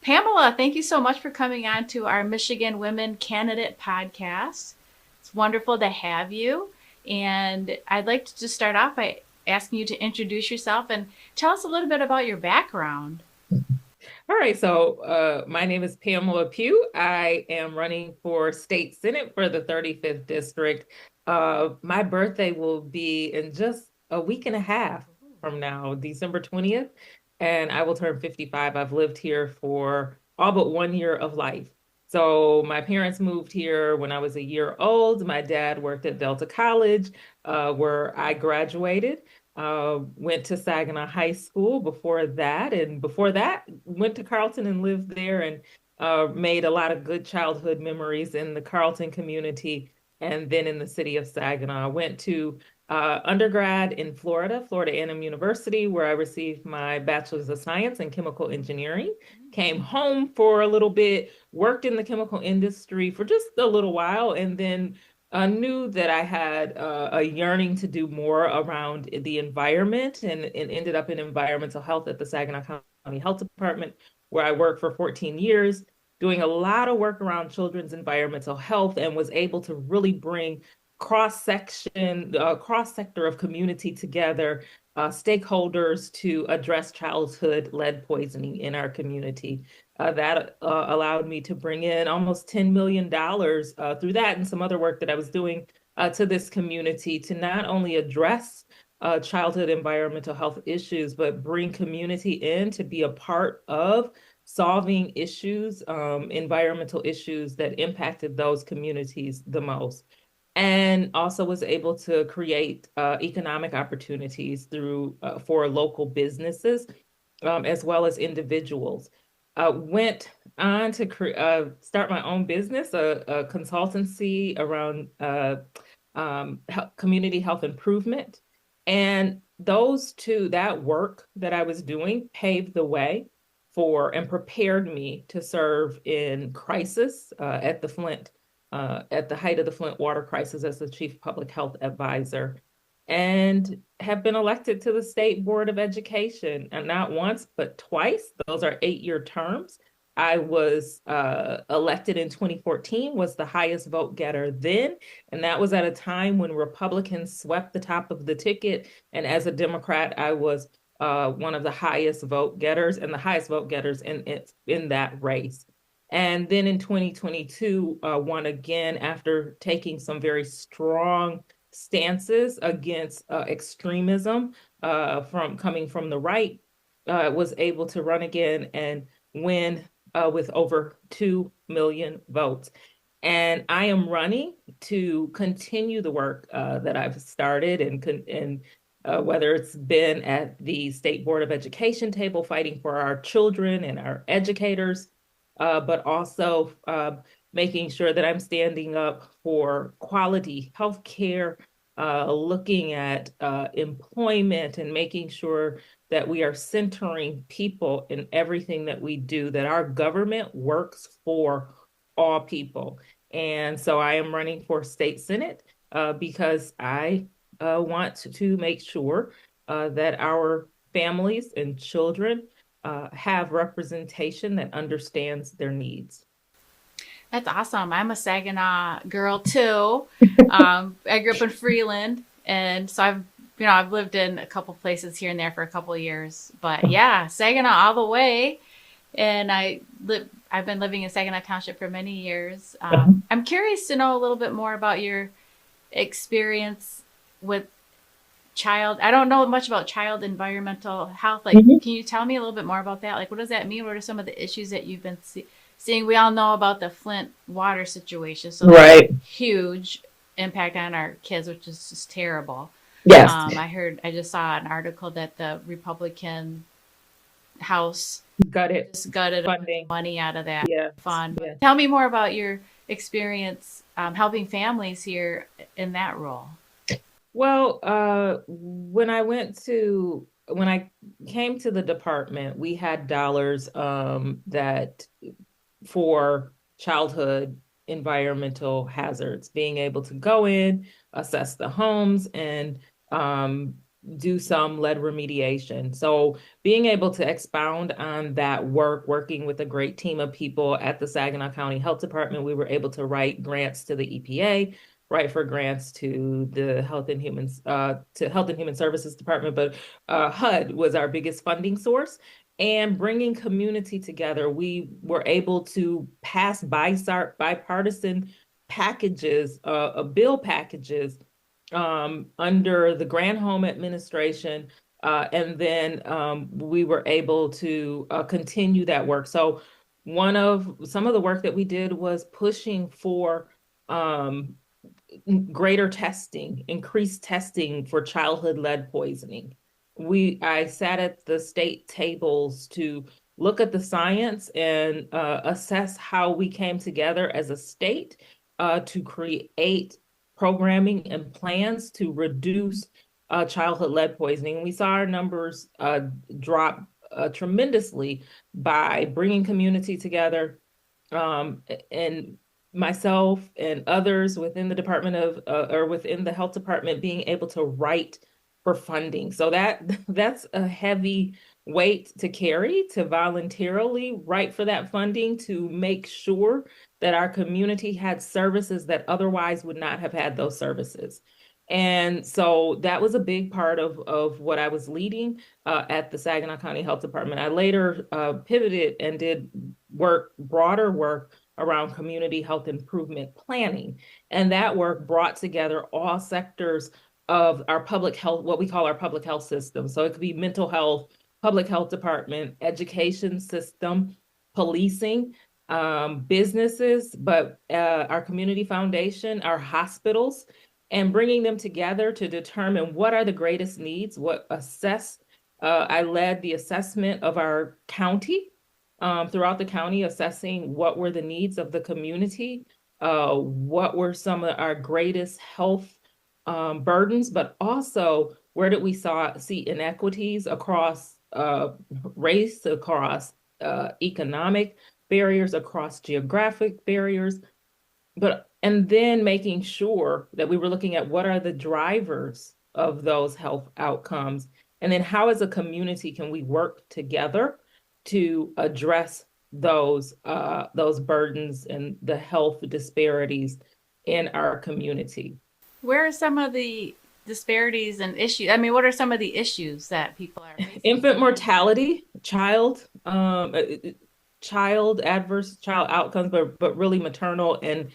Pamela, thank you so much for coming on to our Michigan Women Candidate podcast. It's wonderful to have you. And I'd like to just start off by asking you to introduce yourself and tell us a little bit about your background. All right, so my name is Pamela Pugh. I am running for state senate for the 35th district. My birthday will be in just a week and a half from now, December 20th, and I will turn 55. I've lived here for all but 1 year of life. So my parents moved here when I was a year old. My dad worked at Delta College, where I graduated. Went to Saginaw High School before that, and before that, went to Carlton and lived there and made a lot of good childhood memories in the Carlton community and then in the city of Saginaw. I went to undergrad in Florida, Florida A&M University, where I received my Bachelor's of Science in Chemical Engineering. Came home for a little bit, worked in the chemical industry for just a little while, and then knew that I had a yearning to do more around the environment and ended up in environmental health at the Saginaw County Health Department, where I worked for 14 years, doing a lot of work around children's environmental health and was able to really bring cross sector of community together, stakeholders to address childhood lead poisoning in our community. That allowed me to bring in almost $10 million through that and some other work that I was doing to this community to not only address childhood environmental health issues, but bring community in to be a part of solving issues, environmental issues that impacted those communities the most. And also was able to create economic opportunities through for local businesses as well as individuals. Went on to start my own business, a consultancy around community health improvement. And that work that I was doing paved the way for and prepared me to serve in crisis at the height of the Flint water crisis as the chief public health advisor, and have been elected to the State Board of Education, and not once, but twice. Those are 8-year terms. I was elected in 2014, was the highest vote getter then. And that was at a time when Republicans swept the top of the ticket. And as a Democrat, I was one of the highest vote getters and the highest vote getters in that race. And then in 2022, won again after taking some very strong stances against extremism from coming from the right. Was able to run again and win with over 2 million votes. And I am running to continue the work that I've started and whether it's been at the State Board of Education table fighting for our children and our educators, but also making sure that I'm standing up for quality healthcare, looking at employment and making sure that we are centering people in everything that we do, that our government works for all people. And so I am running for state senate because I want to make sure that our families and children have representation that understands their needs. That's awesome. I'm a Saginaw girl too. I grew up in Freeland, and so I've lived in a couple places here and there for a couple of years. But yeah, Saginaw all the way. And I've been living in Saginaw Township for many years. I'm curious to know a little bit more about your experience with child. I don't know much about child environmental health. Like, Mhm. can you tell me a little bit more about that? Like, what does that mean? What are some of the issues that you've been seeing? We all know about the Flint water situation, so that's Right. huge impact on our kids, which is just terrible. Yes. I just saw an article that the Republican House Got it. just gutted a bunch of Funding. money out of that Yes. fund. Yes. But tell me more about your experience helping families here in that role. Well, when I came to the department, we had dollars that for childhood environmental hazards, being able to go in, assess the homes, and do some lead remediation. So being able to expound on that work, working with a great team of people at the Saginaw County Health Department, we were able to write grants to the EPA, write for grants to the Health and Human Services Department, but HUD was our biggest funding source. And bringing community together, we were able to pass bipartisan packages, bill packages under the Granholm administration. And then we were able to continue that work. So some of the work that we did was pushing for um, greater testing, increased testing for childhood lead poisoning. I sat at the state tables to look at the science and assess how we came together as a state to create programming and plans to reduce childhood lead poisoning. We saw our numbers drop tremendously by bringing community together, and myself and others within the department of or within the health department being able to write for funding. So that's a heavy weight to carry, to voluntarily write for that funding, to make sure that our community had services that otherwise would not have had those services. And so that was a big part of what I was leading at the Saginaw County Health Department. I later pivoted and did broader work around community health improvement planning. And that work brought together all sectors of our public health, what we call our public health system. So it could be mental health, public health department, education system, policing, businesses, but our community foundation, our hospitals, and bringing them together to determine what are the greatest needs, I led the assessment of our county, throughout the county, assessing what were the needs of the community, what were some of our greatest health burdens, but also where did we see inequities across race, across economic barriers, across geographic barriers, and then making sure that we were looking at what are the drivers of those health outcomes, and then how as a community can we work together to address those burdens and the health disparities in our community. Where are some of the disparities and issues? I mean, what are some of the issues that people are facing? Infant mortality, adverse child outcomes, but really maternal and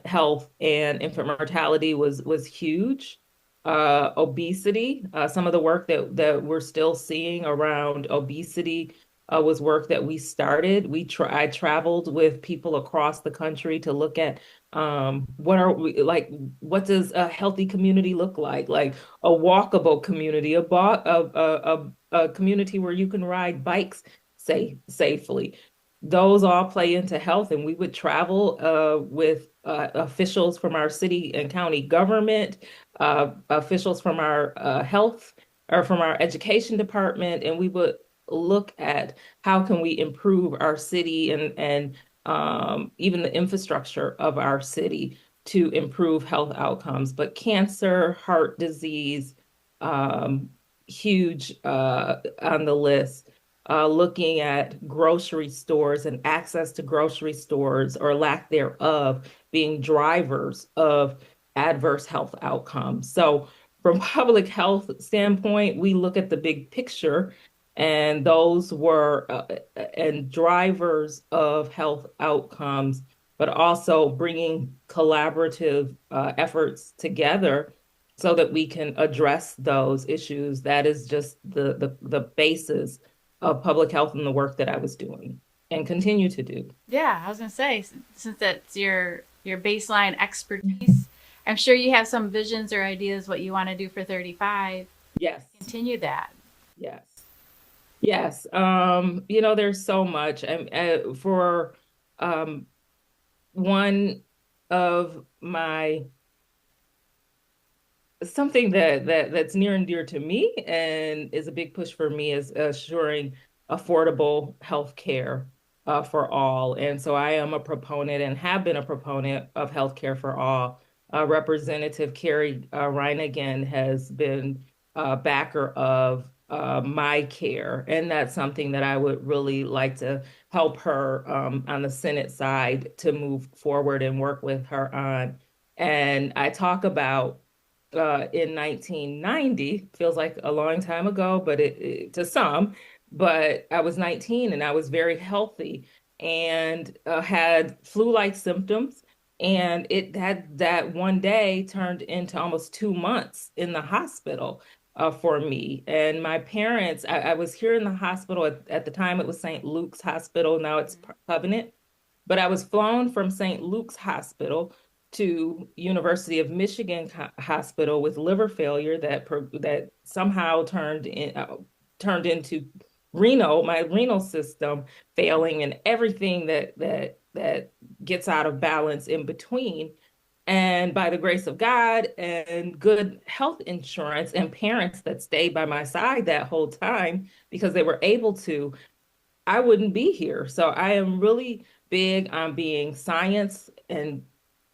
health and infant mortality was huge. Obesity, some of the work that we're still seeing around obesity was work that we started. I traveled with people across the country to look at what does a healthy community look like? Like a walkable community, a community where you can ride bikes safely. Those all play into health, and we would travel with officials from our city and county government, officials from our health or from our education department, and we would look at how can we improve our city and even the infrastructure of our city to improve health outcomes. But cancer, heart disease, huge on the list. Looking at grocery stores and access to grocery stores or lack thereof being drivers of adverse health outcomes. So from public health standpoint, we look at the big picture, and those were and drivers of health outcomes, but also bringing collaborative efforts together so that we can address those issues. That is just the basis of public health and the work that I was doing and continue to do. Yeah, I was gonna say, since that's your baseline expertise, I'm sure you have some visions or ideas what you want to do for 35. Yes. Continue that. Yes. Yes. There's so much. For one of my something that's near and dear to me and is a big push for me is assuring affordable health care for all. And so I am a proponent and have been a proponent of health care for all. Representative Carrie Reinigan has been backer of my care. And that's something that I would really like to help her on the Senate side to move forward and work with her on. And I talk about in 1990, feels like a long time ago, but to some, but I was 19 and I was very healthy and had flu-like symptoms. And it had that one day turned into almost 2 months in the hospital for me. And my parents, I was here in the hospital at the time, it was St. Luke's Hospital. Now it's Covenant. But I was flown from St. Luke's Hospital to University of Michigan Hospital with liver failure that somehow turned into my renal system failing and everything that gets out of balance in between. And by the grace of God and good health insurance and parents that stayed by my side that whole time because they were able to, I wouldn't be here. So I am really big on being science and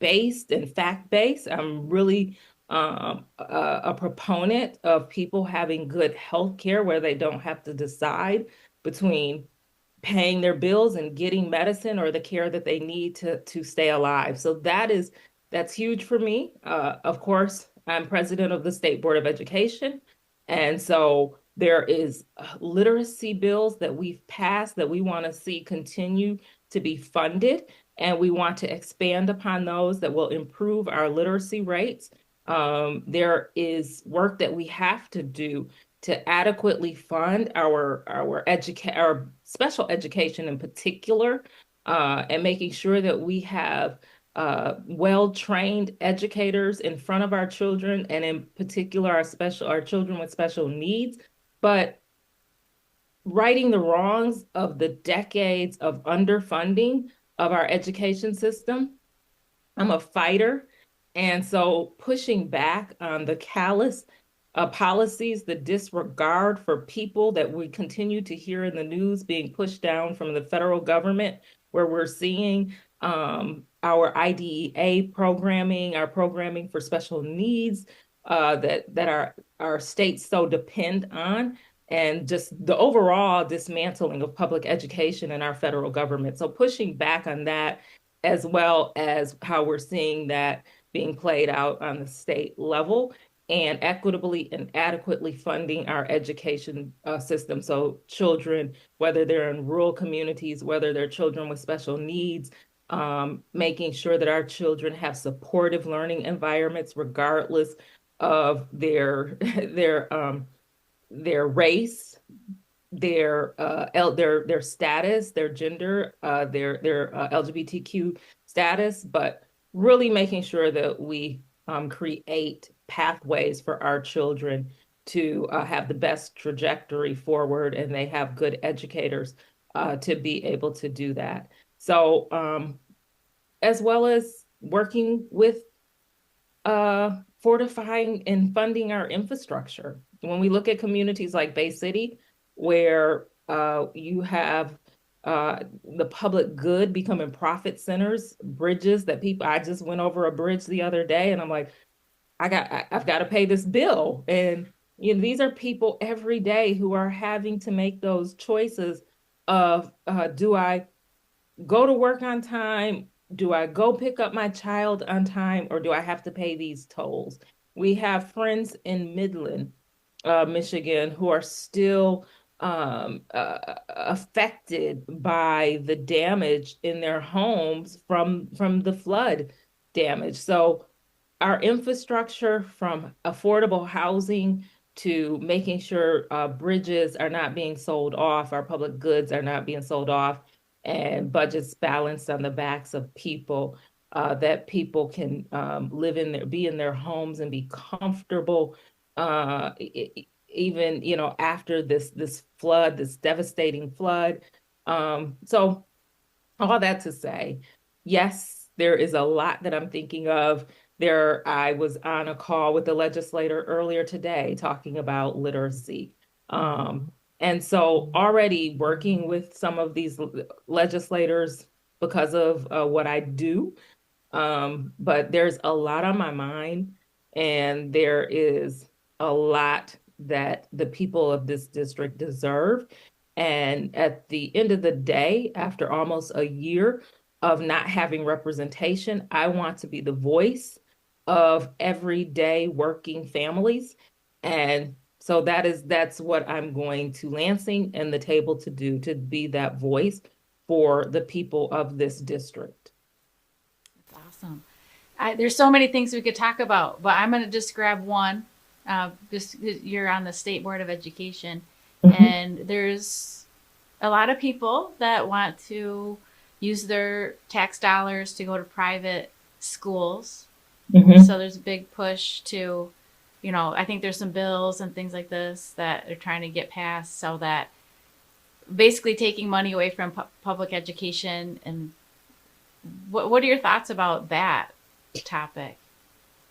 based and fact based. I'm really a proponent of people having good health care where they don't have to decide between paying their bills and getting medicine or the care that they need to stay alive. So that's huge for me. Of course, I'm president of the State Board of Education, and so there is literacy bills that we've passed that we want to see continue to be funded, and we want to expand upon those that will improve our literacy rates. There is work that we have to do to adequately fund our special education in particular, and making sure that we have well-trained educators in front of our children, and in particular our children with special needs. But righting the wrongs of the decades of underfunding of our education system, I'm a fighter. And so pushing back on the callous policies, the disregard for people that we continue to hear in the news being pushed down from the federal government, where we're seeing our IDEA programming, our programming for special needs that our states so depend on, and just the overall dismantling of public education in our federal government. So pushing back on that, as well as how we're seeing that being played out on the state level, and equitably and adequately funding our education system. So children, whether they're in rural communities, whether they're children with special needs, making sure that our children have supportive learning environments regardless of their race, their status, their gender, their LGBTQ status, but really making sure that we create pathways for our children to have the best trajectory forward, and they have good educators to be able to do that. So, as well as working with fortifying and funding our infrastructure. When we look at communities like Bay City, where you have the public good becoming profit centers, bridges that I just went over a bridge the other day and I'm like, I've got to pay this bill. And these are people every day who are having to make those choices of do I go to work on time? Do I go pick up my child on time, or do I have to pay these tolls? We have friends in Midland, Michigan, who are still affected by the damage in their homes from the flood damage. So our infrastructure, from affordable housing to making sure bridges are not being sold off, our public goods are not being sold off, and budgets balanced on the backs of people, that people can be in their homes and be comfortable, even after this flood, this devastating flood. So all that to say, yes, there is a lot that I'm thinking of. I was on a call with the legislator earlier today talking about literacy. And so already working with some of these legislators because of what I do. But there's a lot on my mind, and there is a lot that the people of this district deserve. And at the end of the day, after almost a year of not having representation, I want to be the voice of everyday working families. And so that's what I'm going to Lansing and the table to do, to be that voice for the people of this district. That's awesome. There's so many things we could talk about, but I'm going to just grab one. Just you're on the State Board of Education, Mhm. and there's a lot of people that want to use their tax dollars to go to private schools. So Mhm. there's a big push to, I think there's some bills and things like this that are trying to get passed so that basically taking money away from public education. And what are your thoughts about that topic?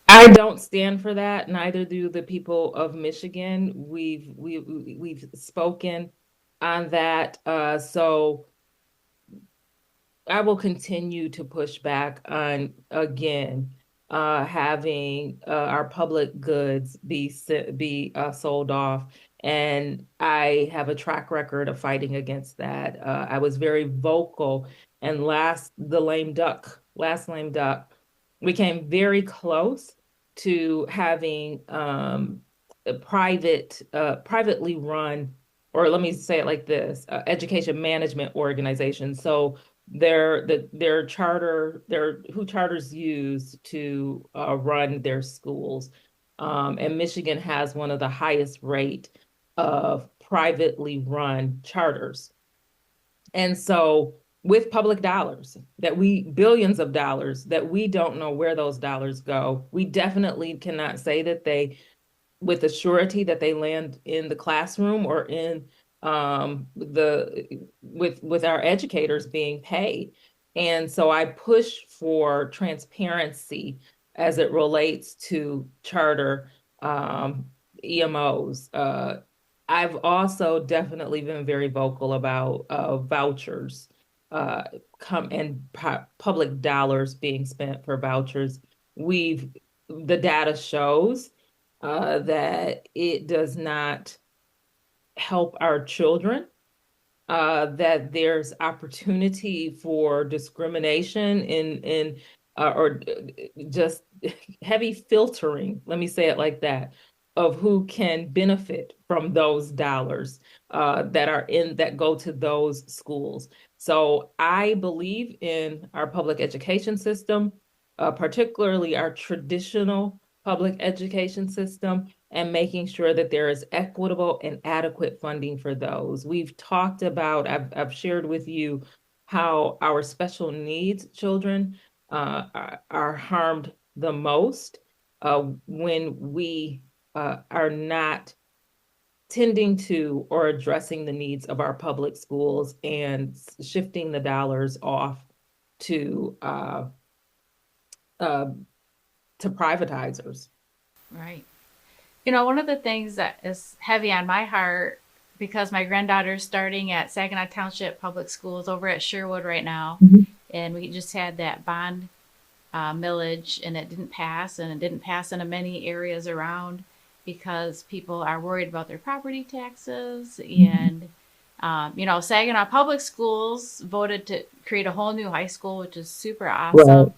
I don't stand for that. Neither do the people of Michigan. We've spoken on that. So I will continue to push back on, again, having our public goods be sold off, and I have a track record of fighting against that. I was very vocal, and last lame duck, we came very close to having a privately run, or let me say it like this, education management organization. So their charter, their who charters use to run their schools. And Michigan has one of the highest rate of privately run charters. And so with public dollars billions of dollars that we don't know where those dollars go, we definitely cannot say that they with a surety that they land in the classroom or in the with our educators being paid. And so I push for transparency as it relates to charter um, EMOs. I've also definitely been very vocal about vouchers, uh, public dollars being spent for vouchers. We've The data shows that it does not help our children, that there's opportunity for discrimination or just heavy filtering, let me say it like that, of who can benefit from those dollars that go to those schools. So I believe in our public education system, particularly our traditional public education system, and making sure that there is equitable and adequate funding for those. I've shared with you how our special needs children are harmed the most when we are not tending to or addressing the needs of our public schools and shifting the dollars off to uh, to privatizers. Right. One of the things that is heavy on my heart because my granddaughter's starting at Saginaw Township Public Schools over at Sherwood right now, Mhm. and we just had that bond millage, and it didn't pass, and it didn't pass in many areas around because people are worried about their property taxes. And Saginaw Public Schools voted to create a whole new high school, which is super Right. awesome.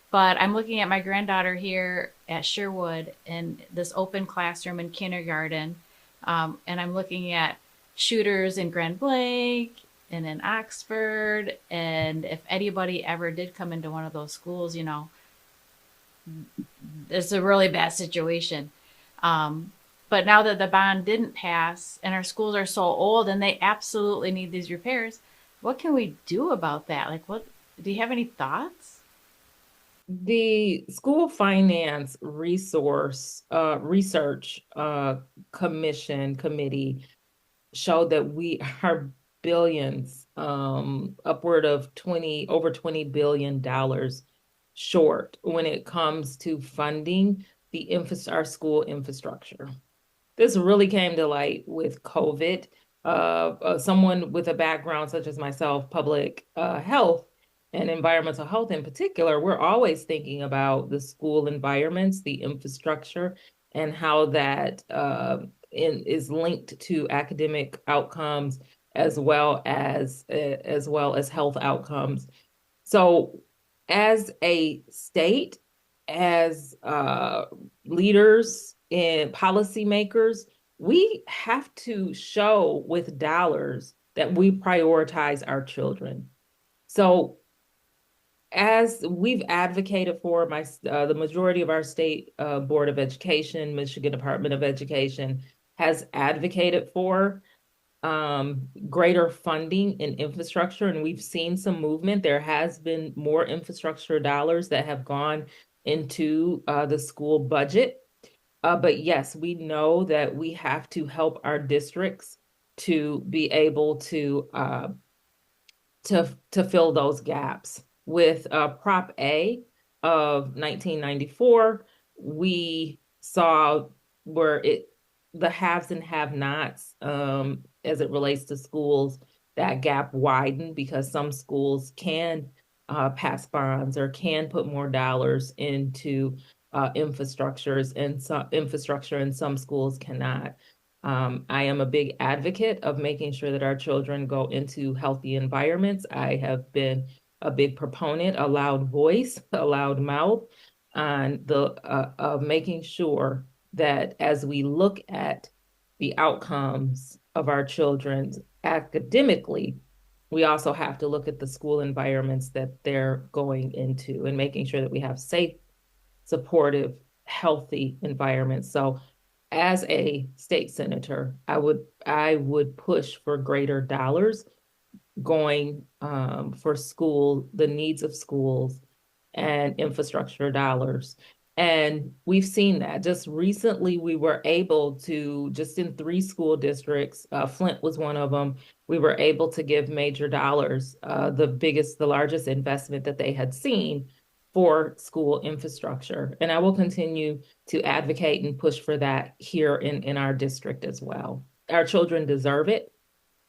But I'm looking at my granddaughter here at Sherwood in this open classroom in kindergarten. And I'm looking at shooters in Grand Blanc and in Oxford. And if anybody ever did come into one of those schools, it's a really bad situation. Um, but now that the bond didn't pass and our schools are so old and they absolutely need these repairs, what can we do about that? Like, what do you have any thoughts? The school finance research committee showed that we are billions, upward of 20, over $20 billion short when it comes to funding our school infrastructure. This really came to light with COVID. Someone with a background such as myself, public health and environmental health in particular, we're always thinking about the school environments, the infrastructure, and how that is linked to academic outcomes as well as health outcomes. So as a state, as leaders and policymakers, we have to show with dollars that we prioritize our children. So as we've advocated for the majority of our state board of education, Michigan Department of Education has advocated for greater funding in infrastructure, and we've seen some movement. There has been more infrastructure dollars that have gone into the school budget. But yes, we know that we have to help our districts to be able to fill those gaps. With Prop A of 1994, we saw where the haves and have-nots, as it relates to schools, that gap widened because some schools can pass bonds or can put more dollars into infrastructures and some infrastructure, and some schools cannot. I am a big advocate of making sure that our children go into healthy environments. I have been a big proponent, a loud voice, a loud mouth on the of making sure that as we look at the outcomes of our children academically, we also have to look at the school environments that they're going into and making sure that we have safe, supportive, healthy environments. So as a state senator, I would push for greater dollars going for the needs of schools and infrastructure dollars. And we've seen that. Just recently, we were able to, just in 3 school districts, Flint was one of them, we were able to give major dollars, the largest investment that they had seen for school infrastructure. And I will continue to advocate and push for that here in our district as well. Our children deserve it.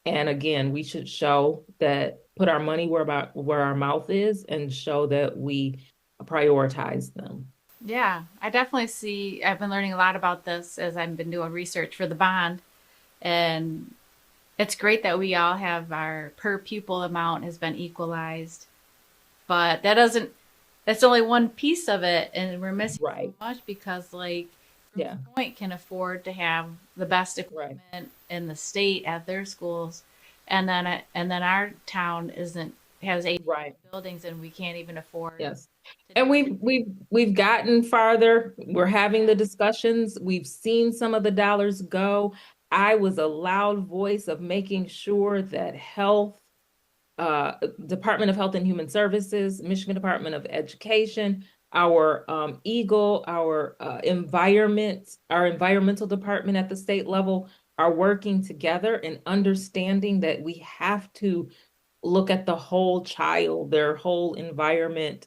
And again, we should show that, put our money where our mouth is, and show that we prioritize them. Yeah, I definitely see. I've been learning a lot about this as I've been doing research for the bond, and it's great that we all have our per pupil amount has been equalized, but that's only one piece of it, and we're missing so Right. much because, like, Grosse Yeah. Pointe can afford to have the best Right. equipment in the state at their schools, and then our town isn't has 80 Right. buildings, and we can't even afford Yes. to And do it. we've gotten farther. We're having the discussions. We've seen some of the dollars go. I was a loud voice of making sure that uh, Department of Health and Human Services, Michigan Department of Education, our Eagle, our environmental department at the state level are working together and understanding that we have to look at the whole child, their whole environment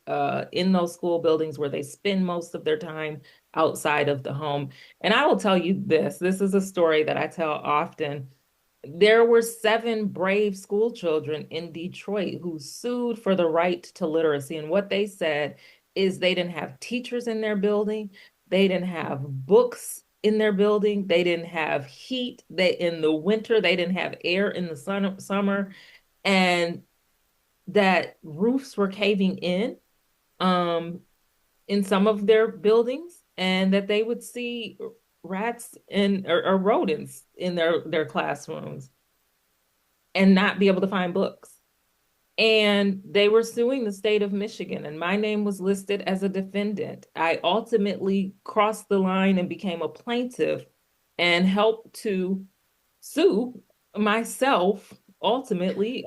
in those school buildings where they spend most of their time outside of the home. And I will tell you this is a story that I tell often. There were 7 brave school children in Detroit who sued for the right to literacy. And what they said is they didn't have teachers in their building, they didn't have books in their building, they didn't have heat. In the winter, they didn't have air in the summer, and that roofs were caving um, in some of their buildings, and that they would see rats or rodents in their classrooms and not be able to find books. And they were suing the state of Michigan, and my name was listed as a defendant. I ultimately crossed the line and became a plaintiff and helped to sue myself ultimately,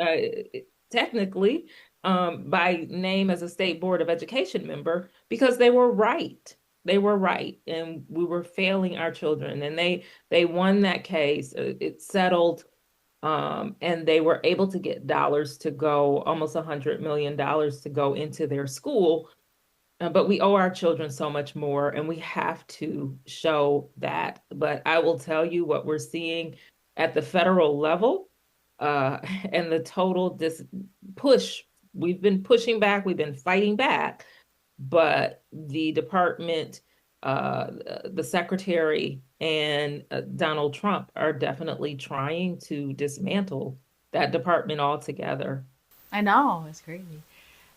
technically, by name as a state board of education member, because they were right. They were right, and we were failing our children. And they won that case. It settled, and they were able to get dollars to go, almost $100 million to go into their school. But we owe our children so much more, and we have to show that. But I will tell you what we're seeing at the federal level, uh, and the total push. We've been pushing back, we've been fighting back, but the department the secretary and Donald Trump are definitely trying to dismantle that department altogether. I know, it's crazy.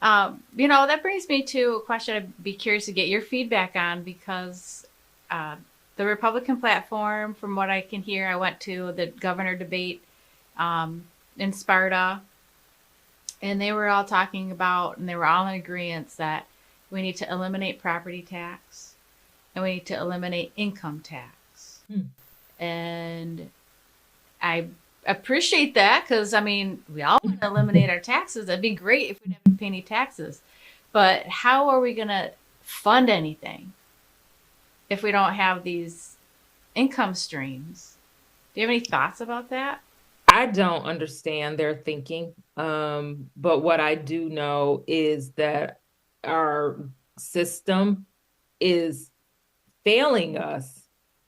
That brings me to a question I'd be curious to get your feedback on because uh, the Republican platform, from what I can hear, I went to the governor debate um, in Sparta, and they were all talking about, and they were all in agreement that we need to eliminate property tax and we need to eliminate income tax. Hmm. And I appreciate that because, I mean, we all want to eliminate our taxes. That'd be great if we didn't have to pay any taxes. But how are we going to fund anything if we don't have these income streams? Do you have any thoughts about that? I don't understand their thinking. But what I do know is that our system is failing us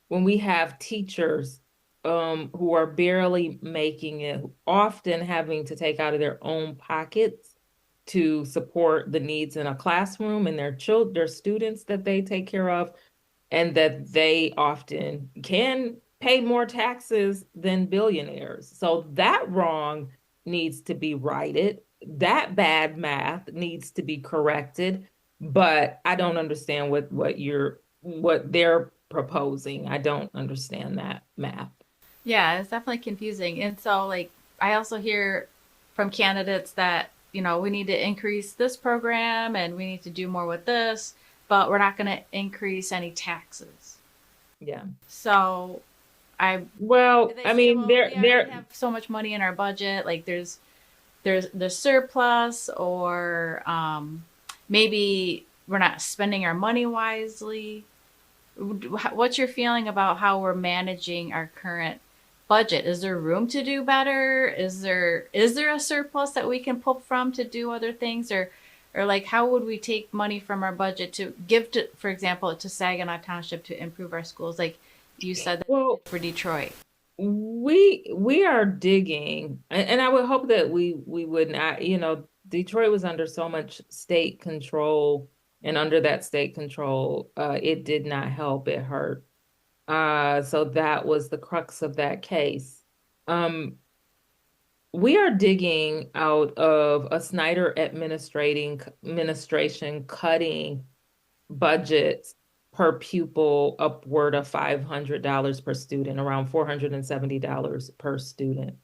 when we have teachers who are barely making it, often having to take out of their own pockets to support the needs in a classroom and their students that they take care of, and that they often can pay more taxes than billionaires. So that wrong needs to be righted. That bad math needs to be corrected. But I don't understand what they're proposing. I don't understand that math. Yeah, it's definitely confusing. And so, like, I also hear from candidates that, we need to increase this program and we need to do more with this, but we're not going to increase any taxes. Yeah. So I Well, they I say, mean, well, we already they're have so much money in our budget. Like there's the surplus, or maybe we're not spending our money wisely. What's your feeling about how we're managing our current budget? Is there room to do better? Is there a surplus that we can pull from to do other things, or like how would we take money from our budget to give to, for example, to Saginaw Township to improve our schools, like you said that they well, did for Detroit? we are digging, and I would hope that we would not, Detroit was under so much state control, and under that state control, it did not help, it hurt. So that was the crux of that case. Um, we are digging out of a Snyder administration cutting budgets per pupil upward of $500 per student, around $470 per student.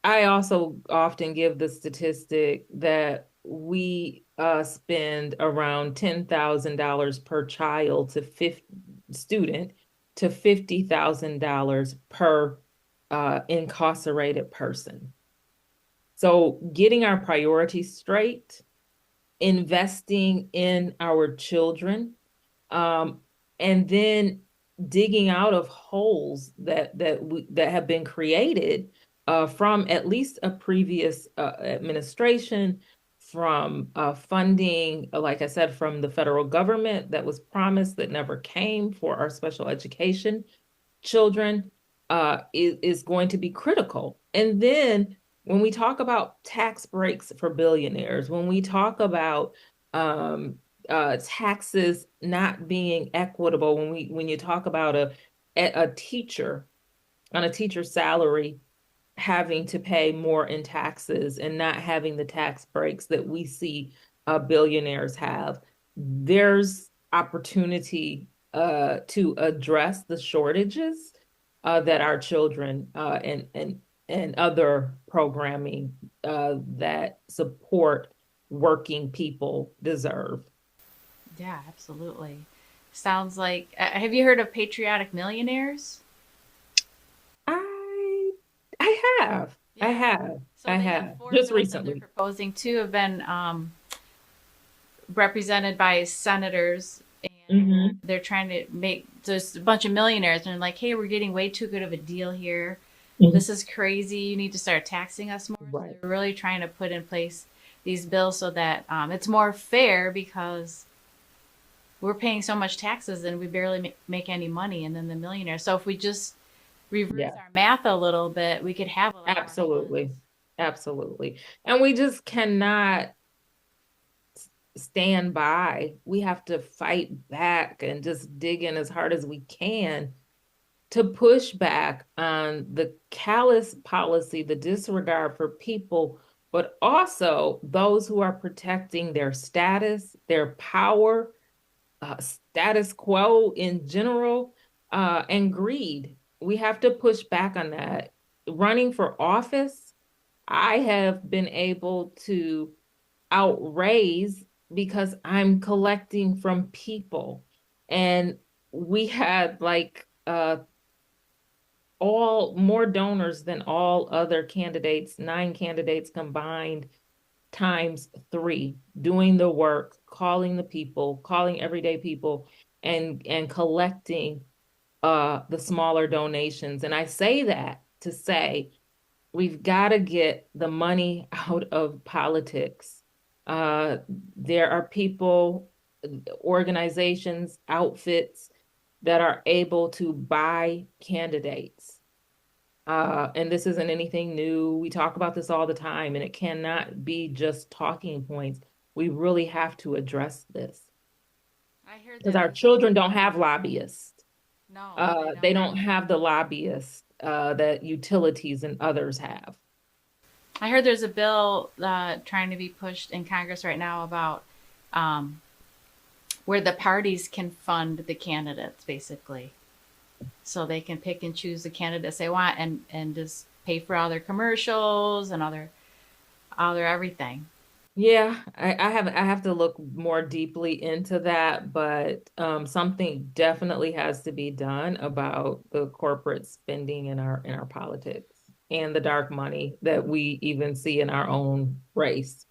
I also often give the statistic that we spend around $10,000 per child to 50 student to $50,000 per incarcerated person. So getting our priorities straight, investing in our children, um, and then digging out of holes that have been created from at least a previous administration, from funding, like I said, from the federal government that was promised that never came for our special education children, is going to be critical. And then when we talk about tax breaks for billionaires, when we talk about taxes not being equitable, when you talk about a teacher on a teacher's salary having to pay more in taxes and not having the tax breaks that we see billionaires have, there's opportunity to address the shortages that our children and other programming that support working people deserve. Yeah, absolutely. Sounds like, have you heard of patriotic millionaires? I I have. I Yeah. have. So I they have have. four Just bills that they're recently. proposing. Two have been represented by senators, and Hmm. they're trying to make just a bunch of millionaires. And they're like, hey, we're getting way too good of a deal here. Hmm. This is crazy. You need to start taxing us more. So Right. they're really trying to put in place these bills so that it's more fair because we're paying so much taxes and we barely make any money. And then the millionaires. So if we just reverse Yeah. our math a little bit, we could have a lot more funds. Absolutely. Absolutely. And we just cannot stand by. We have to fight back and just dig in as hard as we can to push back on the callous policy, the disregard for people, but also those who are protecting their status, their power, status quo in general, and greed. We have to push back on that. Running for office, I have been able to outraise because I'm collecting from people. And we had like all more donors than all other candidates, 9 candidates combined times 3, doing the work, calling the people, calling everyday people, and collecting the smaller donations. And I say that to say we've got to get the money out of politics. Uh, there are people, organizations, outfits that are able to buy candidates. And this isn't anything new. We talk about this all the time, and it cannot be just talking points. We really have to address this I heard because that our there's a children don't bill. have lobbyists. No, they They don't. don't have the lobbyists that utilities and others have. I heard there's a bill trying to be pushed in Congress right now about um, where the parties can fund the candidates, basically. So they can pick and choose the candidates they want and just pay for all their commercials and all their everything. Yeah, I have to look more deeply into that, but something definitely has to be done about the corporate spending in our politics and the dark money that we even see in our own race.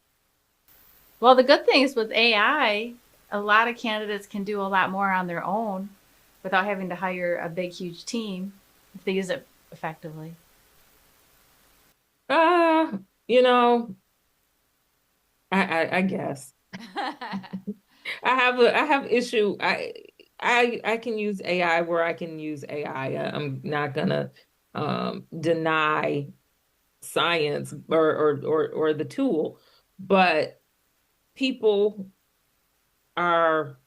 Well, the good thing is with AI, a lot of candidates can do a lot more on their own without having to hire a big, huge team if they use it effectively. Uh, you know, I guess I have issue. I can use AI where I can use AI. I'm not gonna deny science or the tool, but people are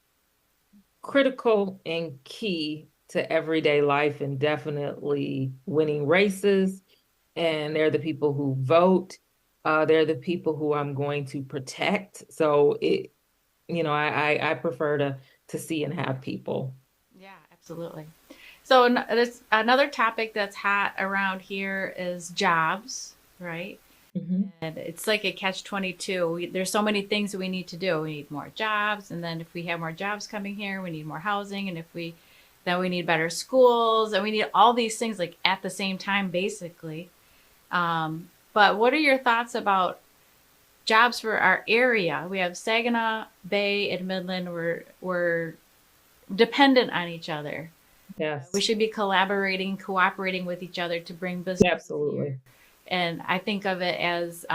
critical and key to everyday life and definitely winning races. And they're the people who vote. They're the people who I'm going to protect. So I prefer to see and have people. Yeah, absolutely. So there's another topic that's hot around here is jobs, right? Mhm. And it's like a catch 22. There's so many things that we need to do. We need more jobs, and then if we have more jobs coming here, we need more housing, and if we then we need better schools, and we need all these things like at the same time, basically. But what are your thoughts about jobs for our area? We have Saginaw Bay and Midland. We're dependent on each other. We Yes, should be collaborating, cooperating with each other to bring businesses here. absolutely. And I think of it as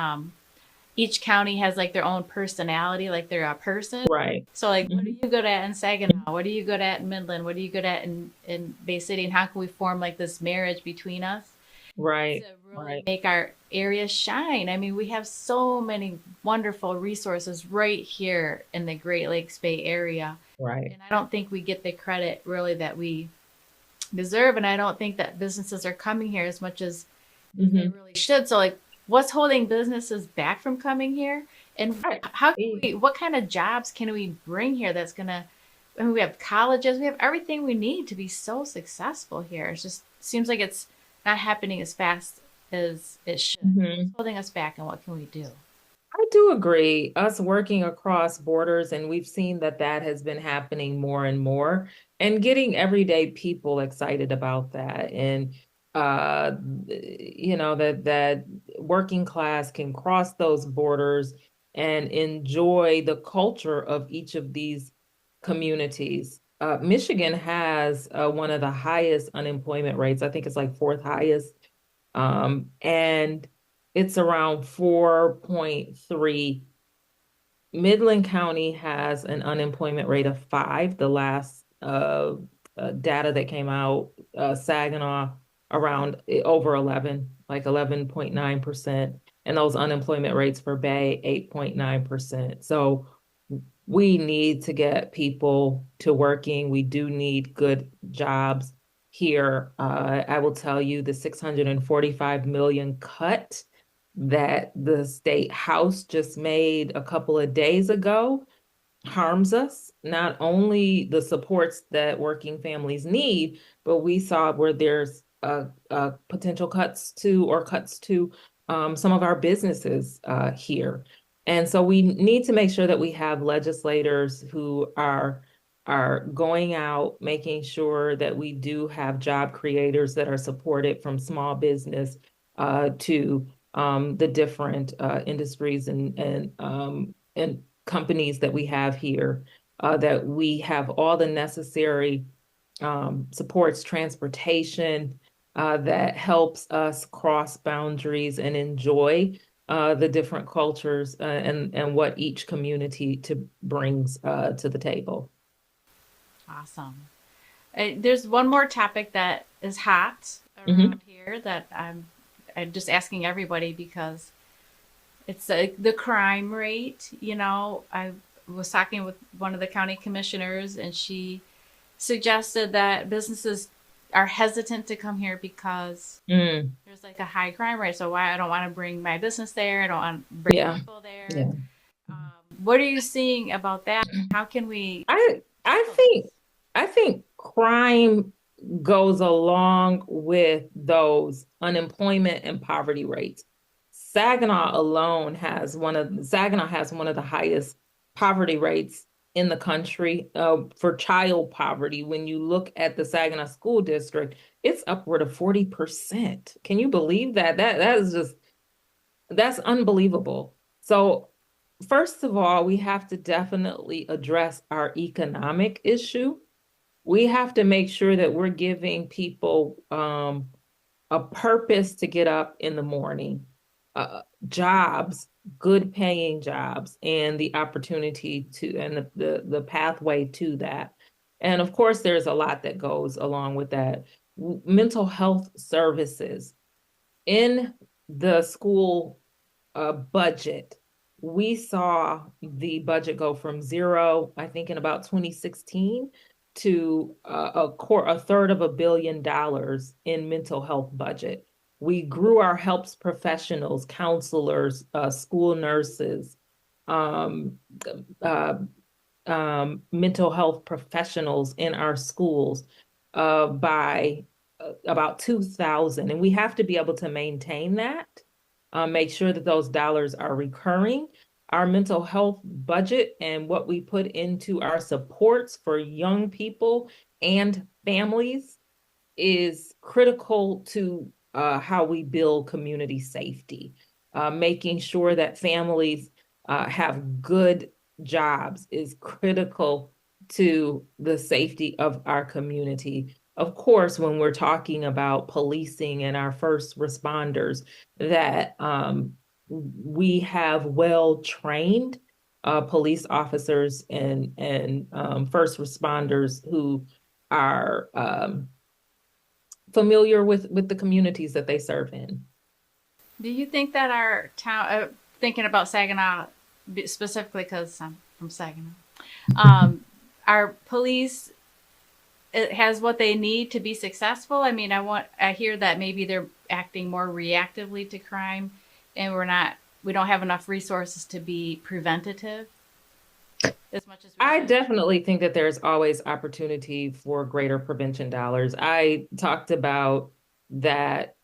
each county has like their own personality, like they're a person. Right. So like, what are Mhm. you good at in Saginaw? What are you good at in Midland? What are you good at in Bay City? And how can we form like this marriage between us to Right. really Right. make our area shine? I mean, we have so many wonderful resources right here in the Great Lakes Bay Area. Right. And I don't think we get the credit really that we deserve. And I don't think that businesses are coming here as much as they Hmm. really should. So like what's holding businesses back from coming here? And Right. how can E- we what kind of jobs can we bring here that's gonna I mean we have colleges, we have everything we need to be so successful here. It just seems like it's not happening as fast as it should. What's mhm. holding us back and what can we do? I do agree. Us working across borders, and we've seen that that has been happening more and more, and getting everyday people excited about that. And uh, that working class can cross those borders and enjoy the culture of each of these communities. Michigan has one of the highest unemployment rates. I think it's like fourth highest, and it's around 4.3. Midland County has an unemployment rate of 5. The last data that came out, Saginaw around over 11, like 11.9%. And those unemployment rates for Bay, 8.9%. So we need to get people to working. We do need good jobs here. I will tell you the 645 million cut that the state house just made a couple of days ago harms us, not only the supports that working families need, but we saw where there's potential cuts to some of our businesses here. And so we need to make sure that we have legislators who are going out, making sure that we do have job creators that are supported from small business to the different industries and companies that we have here, that we have all the necessary supports, transportation that helps us cross boundaries and enjoy the different cultures and what each community to brings to the table. Awesome. There's one more topic that is hot Hmm. around here that I'm just asking everybody because it's the crime rate. I was talking with one of the county commissioners, and she suggested that businesses are hesitant to come here because Mm, there's like a high crime rate. So why I don't want to bring my business there. I don't want to bring yeah, people there. yeah. What are you seeing about that? How can we I I tackle think this? I think crime goes along with those unemployment and poverty rates. Saginaw has one of the highest poverty rates in the country for child poverty. When you look at the Saginaw School District, it's upward of 40%. Can you believe that? That is just that's unbelievable. So, first of all, we have to definitely address our economic issue. We have to make sure that we're giving people a purpose to get up in the morning, jobs, good paying jobs, and the opportunity to and the pathway to that. And of course, there's a lot that goes along with that. Mental health services in the school budget, we saw the budget go from zero, I think in about 2016, to a third of $1 billion in mental health budget. We grew our helps professionals, counselors, school nurses, um, uh, mental health professionals in our schools by about 2,000. And we have to be able to maintain that, make sure that those dollars are recurring. Our mental health budget and what we put into our supports for young people and families is critical to how we build community safety. Making sure that families have good jobs is critical to the safety of our community. Of course, when we're talking about policing and our first responders, that we have well trained police officers and first responders who are familiar with the communities that they serve in. Do you think that our town, thinking about Saginaw specifically because I'm from Saginaw, um, our police it has what they need to be successful? I mean, I hear that maybe they're acting more reactively to crime, and we don't have enough resources to be preventative as much as we I should. definitely think that there's always opportunity for greater prevention dollars. I talked about that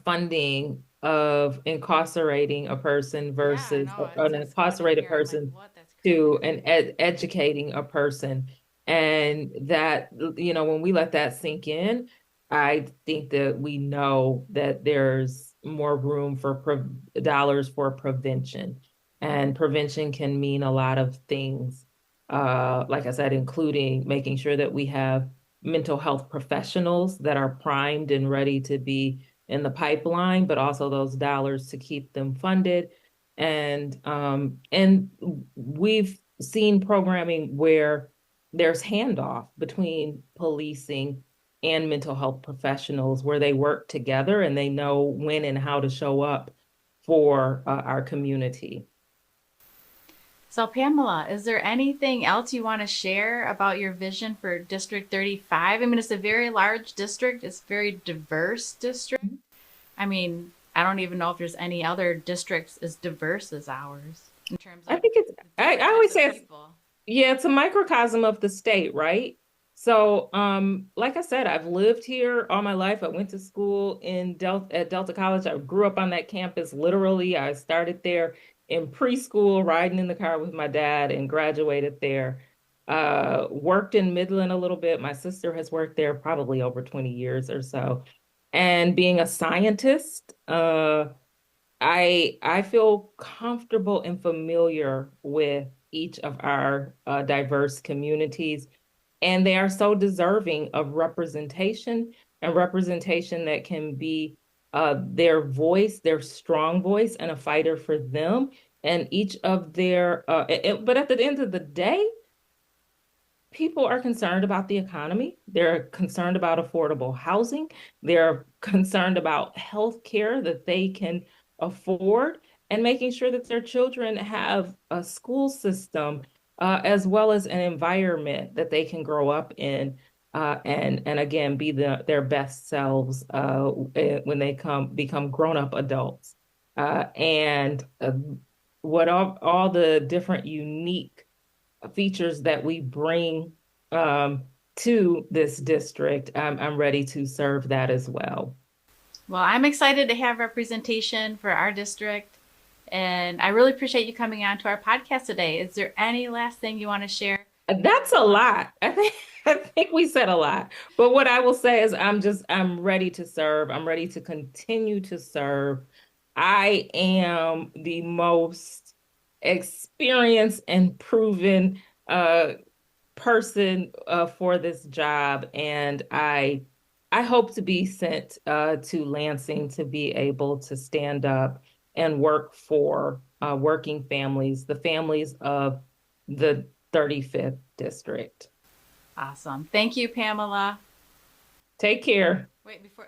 funding of incarcerating a person Yeah, I versus know an it's coming in incarcerated here. I'm like, person what? That's to crazy. an educating a person. And that, when we let that sink in, I think that we know that there's more room for dollars for prevention. And prevention can mean a lot of things. Like I said, including making sure that we have mental health professionals that are primed and ready to be in the pipeline, but also those dollars to keep them funded. And we've seen programming where there's handoff between policing and mental health professionals where they work together and they know when and how to show up for our community. So, Pamela, is there anything else you want to share about your vision for District 35? I mean, it's a very large district, it's a very diverse district. I mean, I don't even know if there's any other districts as diverse as ours in terms I of think it's, the I different types always of say it's, people. yeah, it's a microcosm of the state, right? So, like I said, I've lived here all my life. I went to school in Delta at Delta College. I grew up on that campus literally. I started there in preschool, riding in the car with my dad, and graduated there. Worked in Midland a little bit. My sister has worked there probably over 20 years or so. And being a scientist, I feel comfortable and familiar with each of our diverse communities, and they are so deserving of representation and representation that can be their voice, their strong voice, and a fighter for them. And each of their, but at the end of the day, people are concerned about the economy. They're concerned about affordable housing. They're concerned about health care that they can afford and making sure that their children have a school system as well as an environment that they can grow up in and again be their best selves when they become grown-up adults. And what all the different unique features that we bring um, to this district, I'm ready to serve that as well. Well, I'm excited to have representation for our district, and I really appreciate you coming on to our podcast today. Is there any last thing you want to share before That's we a close? lot. I think we said a lot. But what I will say is I'm ready to serve. I'm ready to continue to serve. I am the most experienced and proven person for this job, and I hope to be sent to Lansing to be able to stand up and work for working families, the families of the 35th district. Awesome. Thank you, Pamela. Take care. Wait, before